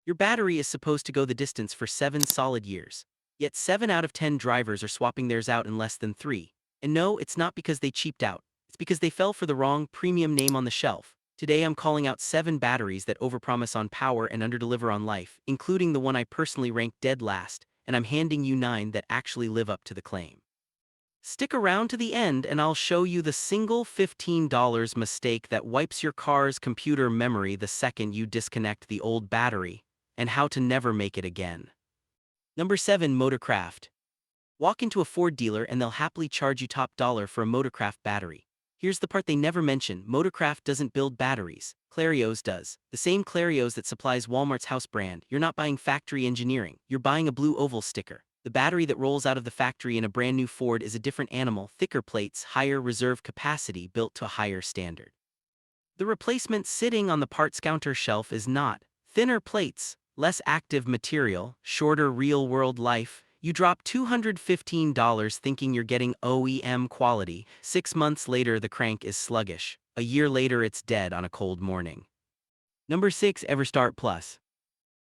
Your battery is supposed to go the distance for 7 solid years. Yet 7 out of 10 drivers are swapping theirs out in less than 3. And no, it's not because they cheaped out. It's because they fell for the wrong premium name on the shelf. Today I'm calling out 7 batteries that overpromise on power and underdeliver on life, including the one I personally rank dead last, and I'm handing you 9 that actually live up to the claim. Stick around to the end and I'll show you the single $15 mistake that wipes your car's computer memory the second you disconnect the old battery, and how to never make it again. Number 7. Motorcraft. Walk into a Ford dealer and they'll happily charge you top dollar for a Motorcraft battery. Here's the part they never mention: Motorcraft doesn't build batteries, Clarios does. The same Clarios that supplies Walmart's house brand. You're not buying factory engineering, you're buying a blue oval sticker. The battery that rolls out of the factory in a brand new Ford is a different animal: thicker plates, higher reserve capacity, built to a higher standard. The replacement sitting on the parts counter shelf is not thinner plates, less active material, shorter real-world life. You drop $215 thinking you're getting OEM quality. 6 months later, the crank is sluggish. A year later, it's dead on a cold morning. Number 6. Everstart Plus.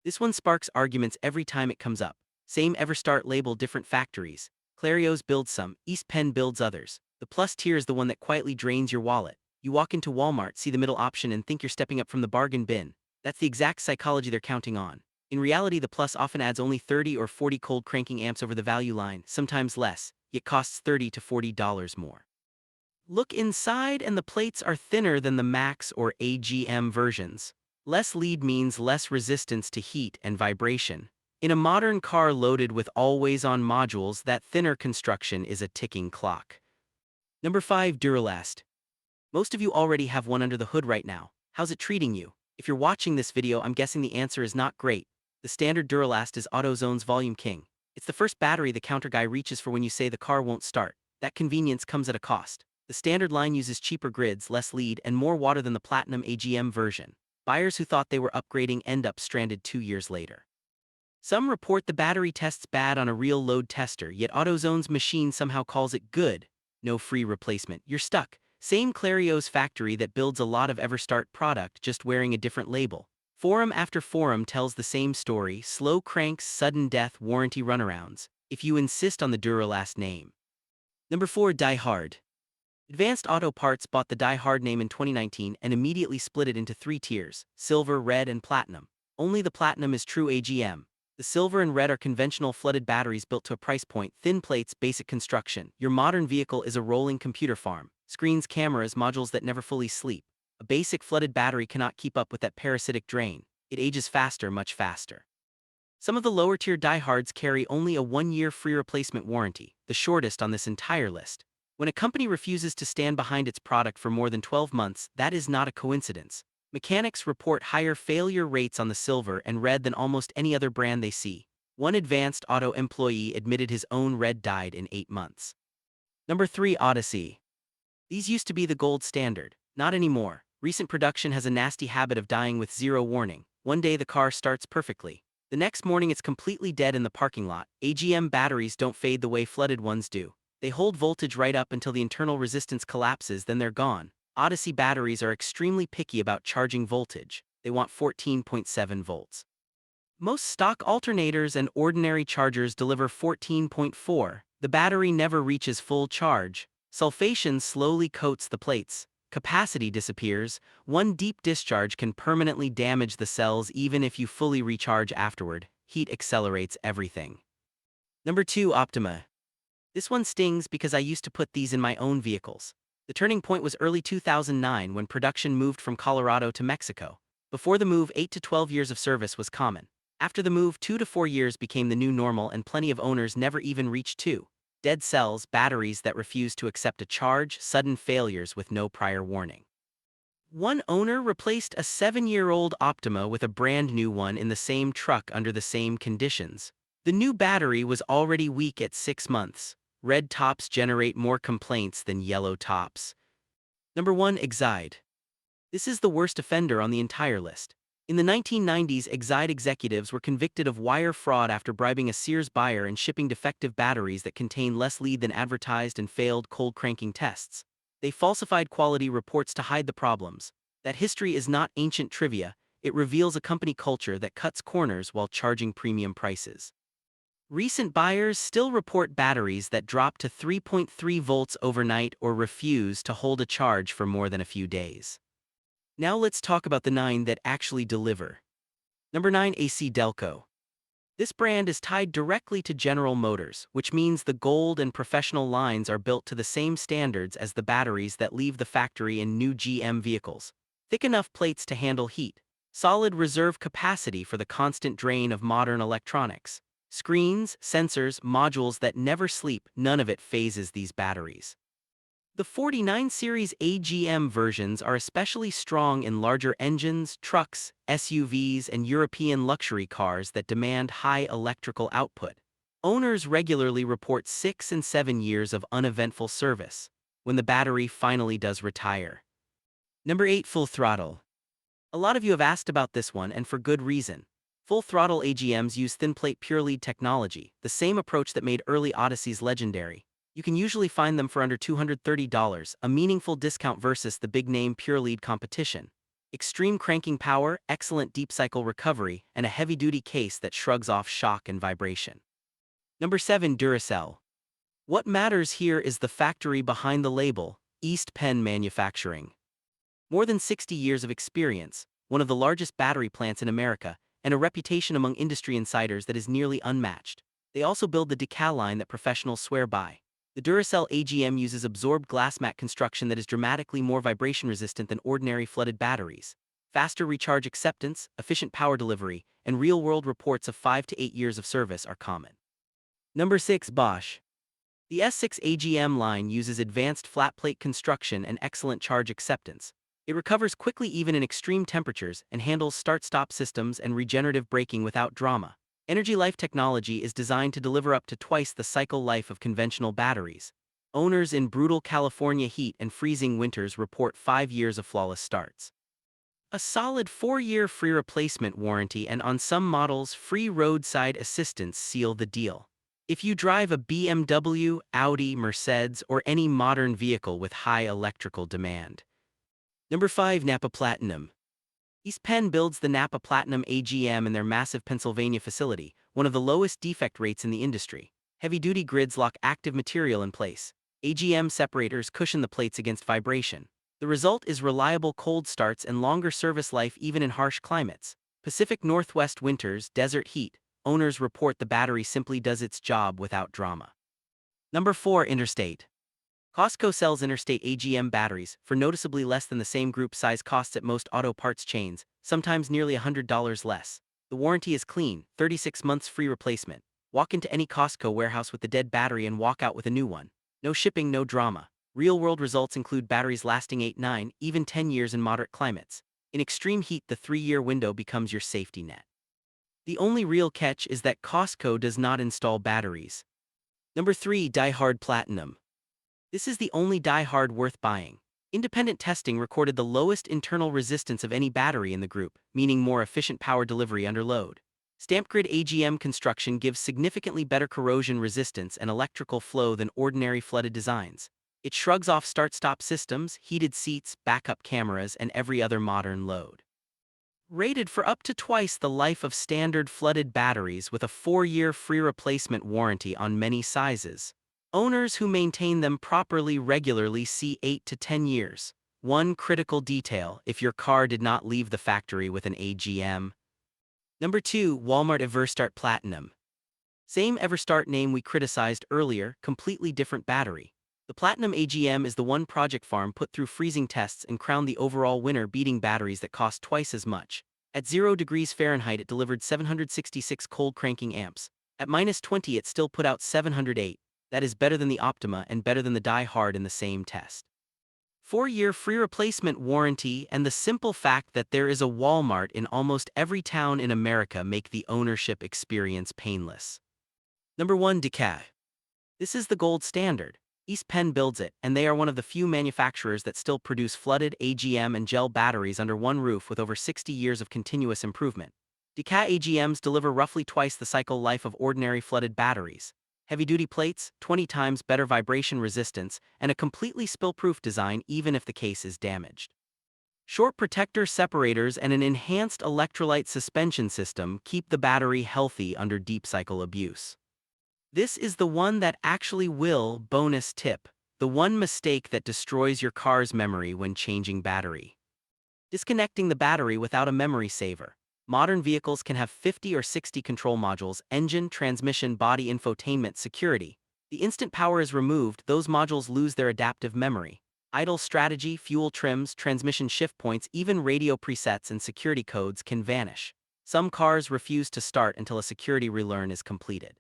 This one sparks arguments every time it comes up. Same Everstart label, different factories. Clarios builds some, East Penn builds others. The Plus tier is the one that quietly drains your wallet. You walk into Walmart, see the middle option, and think you're stepping up from the bargain bin. That's the exact psychology they're counting on. In reality, the Plus often adds only 30 or 40 cold cranking amps over the value line, sometimes less, yet costs $30 to $40 more. Look inside and the plates are thinner than the Max or AGM versions. Less lead means less resistance to heat and vibration. In a modern car loaded with always-on modules, that thinner construction is a ticking clock. Number 5. Duralast. Most of you already have one under the hood right now. How's it treating you? If you're watching this video, I'm guessing the answer is not great. The standard Duralast is AutoZone's Volume King. It's the first battery the counter guy reaches for when you say the car won't start. That convenience comes at a cost. The standard line uses cheaper grids, less lead, and more water than the Platinum AGM version. Buyers who thought they were upgrading end up stranded 2 years later. Some report the battery tests bad on a real load tester, yet AutoZone's machine somehow calls it good. No free replacement. You're stuck. Same Clarios factory that builds a lot of Everstart product, just wearing a different label. Forum after forum tells the same story: slow cranks, sudden death, warranty runarounds, if you insist on the Duralast name. Number 4. Die Hard. Advanced Auto Parts bought the Die Hard name in 2019 and immediately split it into 3 tiers: silver, red, and platinum. Only the platinum is true AGM. The silver and red are conventional flooded batteries built to a price point: thin plates, basic construction. Your modern vehicle is a rolling computer farm. Screens, cameras, modules that never fully sleep. A basic flooded battery cannot keep up with that parasitic drain. It ages faster, much faster. Some of the lower tier diehards carry only a 1-year free replacement warranty, the shortest on this entire list. When a company refuses to stand behind its product for more than 12 months, that is not a coincidence. Mechanics report higher failure rates on the silver and red than almost any other brand they see. One Advanced Auto employee admitted his own red died in 8 months. Number 3. Odyssey. These used to be the gold standard. Not anymore. Recent production has a nasty habit of dying with zero warning. One day the car starts perfectly. The next morning it's completely dead in the parking lot. AGM batteries don't fade the way flooded ones do. They hold voltage right up until the internal resistance collapses, then they're gone. Odyssey batteries are extremely picky about charging voltage. They want 14.7 volts. Most stock alternators and ordinary chargers deliver 14.4. The battery never reaches full charge. Sulfation slowly coats the plates. Capacity disappears. One deep discharge can permanently damage the cells even if you fully recharge afterward. Heat accelerates everything. Number 2. Optima. This one stings because I used to put these in my own vehicles. The turning point was early 2009 when production moved from Colorado to Mexico. Before the move, 8 to 12 years of service was common. After the move, 2 to 4 years became the new normal, and plenty of owners never even reached 2. Dead cells, batteries that refuse to accept a charge, sudden failures with no prior warning. One owner replaced a 7-year-old Optima with a brand new one in the same truck under the same conditions. The new battery was already weak at 6 months. Red tops generate more complaints than yellow tops. Number 1. Exide. This is the worst offender on the entire list. In the 1990s, Exide executives were convicted of wire fraud after bribing a Sears buyer and shipping defective batteries that contained less lead than advertised and failed cold cranking tests. They falsified quality reports to hide the problems. That history is not ancient trivia. it reveals a company culture that cuts corners while charging premium prices. Recent buyers still report batteries that drop to 3.3 volts overnight or refuse to hold a charge for more than a few days. Now let's talk about the 9 that actually deliver. Number 9, AC Delco. This brand is tied directly to General Motors, which means the Gold and Professional lines are built to the same standards as the batteries that leave the factory in new GM vehicles. Thick enough plates to handle heat, solid reserve capacity for the constant drain of modern electronics. Screens, sensors, modules that never sleep, none of it phases these batteries. The 49 series AGM versions are especially strong in larger engines, trucks, SUVs, and European luxury cars that demand high electrical output. Owners regularly report 6 and 7 years of uneventful service when the battery finally does retire. Number 8, Full Throttle. A lot of you have asked about this one, and for good reason. Full throttle AGMs use thin plate pure lead technology, the same approach that made early Odysseys legendary. You can usually find them for under $230, a meaningful discount versus the big-name pure lead competition. Extreme cranking power, excellent deep cycle recovery, and a heavy-duty case that shrugs off shock and vibration. Number 7, Duracell. What matters here is the factory behind the label, East Penn Manufacturing. More than 60 years of experience, one of the largest battery plants in America, and a reputation among industry insiders that is nearly unmatched. They also build the decal line that professionals swear by. The Duracell AGM uses absorbed glass mat construction that is dramatically more vibration-resistant than ordinary flooded batteries. Faster recharge acceptance, efficient power delivery, and real-world reports of 5 to 8 years of service are common. Number 6, Bosch. The S6 AGM line uses advanced flat-plate construction and excellent charge acceptance. It recovers quickly even in extreme temperatures and handles start-stop systems and regenerative braking without drama. Energy Life technology is designed to deliver up to twice the cycle life of conventional batteries. Owners in brutal California heat and freezing winters report 5 years of flawless starts. A solid 4-year free replacement warranty and on some models free roadside assistance seal the deal. If you drive a BMW, Audi, Mercedes, or any modern vehicle with high electrical demand. Number 5, Napa Platinum. East Penn builds the Napa Platinum AGM in their massive Pennsylvania facility, one of the lowest defect rates in the industry. Heavy-duty grids lock active material in place. AGM separators cushion the plates against vibration. The result is reliable cold starts and longer service life even in harsh climates. Pacific Northwest winters, desert heat. Owners report the battery simply does its job without drama. Number 4, Interstate. Costco sells Interstate AGM batteries for noticeably less than the same group size costs at most auto parts chains, sometimes nearly $100 less. The warranty is clean, 36 months free replacement. Walk into any Costco warehouse with the dead battery and walk out with a new one. No shipping, no drama. Real-world results include batteries lasting 8, 9, even 10 years in moderate climates. In extreme heat, the 3-year window becomes your safety net. The only real catch is that Costco does not install batteries. Number 3, Die Hard Platinum. This is the only Die Hard worth buying. Independent testing recorded the lowest internal resistance of any battery in the group, meaning more efficient power delivery under load. Stamped grid AGM construction gives significantly better corrosion resistance and electrical flow than ordinary flooded designs. It shrugs off start-stop systems, heated seats, backup cameras, and every other modern load. Rated for up to twice the life of standard flooded batteries with a 4-year free replacement warranty on many sizes. Owners who maintain them properly regularly see 8 to 10 years. One critical detail: if your car did not leave the factory with an AGM. Number 2, Walmart Everstart Platinum. Same Everstart name we criticized earlier, completely different battery. The Platinum AGM is the one project farm put through freezing tests and crowned the overall winner, beating batteries that cost twice as much. At 0 degrees Fahrenheit it delivered 766 cold cranking amps. At -20 it still put out 708. That is better than the Optima and better than the Die Hard in the same test. 4-year free replacement warranty and the simple fact that there is a Walmart in almost every town in America make the ownership experience painless. Number 1, Decaf. This is the gold standard. East Penn builds it, and they are one of the few manufacturers that still produce flooded AGM and gel batteries under one roof with over 60 years of continuous improvement. Decaf AGMs deliver roughly twice the cycle life of ordinary flooded batteries. Heavy-duty plates, 20 times better vibration resistance, and a completely spill-proof design even if the case is damaged. Short protector separators and an enhanced electrolyte suspension system keep the battery healthy under deep cycle abuse. This is the one that actually will bonus tip, the one mistake that destroys your car's memory when changing battery. Disconnecting the battery without a memory saver. Modern vehicles can have 50 or 60 control modules: engine, transmission, body, infotainment, security. The instant power is removed, those modules lose their adaptive memory. Idle strategy, fuel trims, transmission shift points, even radio presets and security codes can vanish. Some cars refuse to start until a security relearn is completed.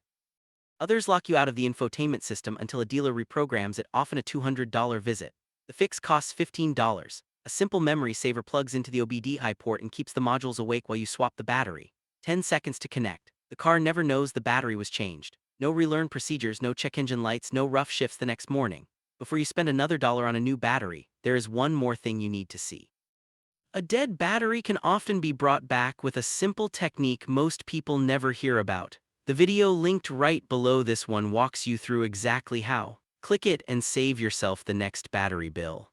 Others lock you out of the infotainment system until a dealer reprograms it, often a $200 visit. The fix costs $15. A simple memory saver plugs into the OBD-I port and keeps the modules awake while you swap the battery. 10 seconds to connect. The car never knows the battery was changed. No relearn procedures, no check engine lights, no rough shifts the next morning. Before you spend another dollar on a new battery, there is one more thing you need to see. A dead battery can often be brought back with a simple technique most people never hear about. The video linked right below this one walks you through exactly how. Click it and save yourself the next battery bill.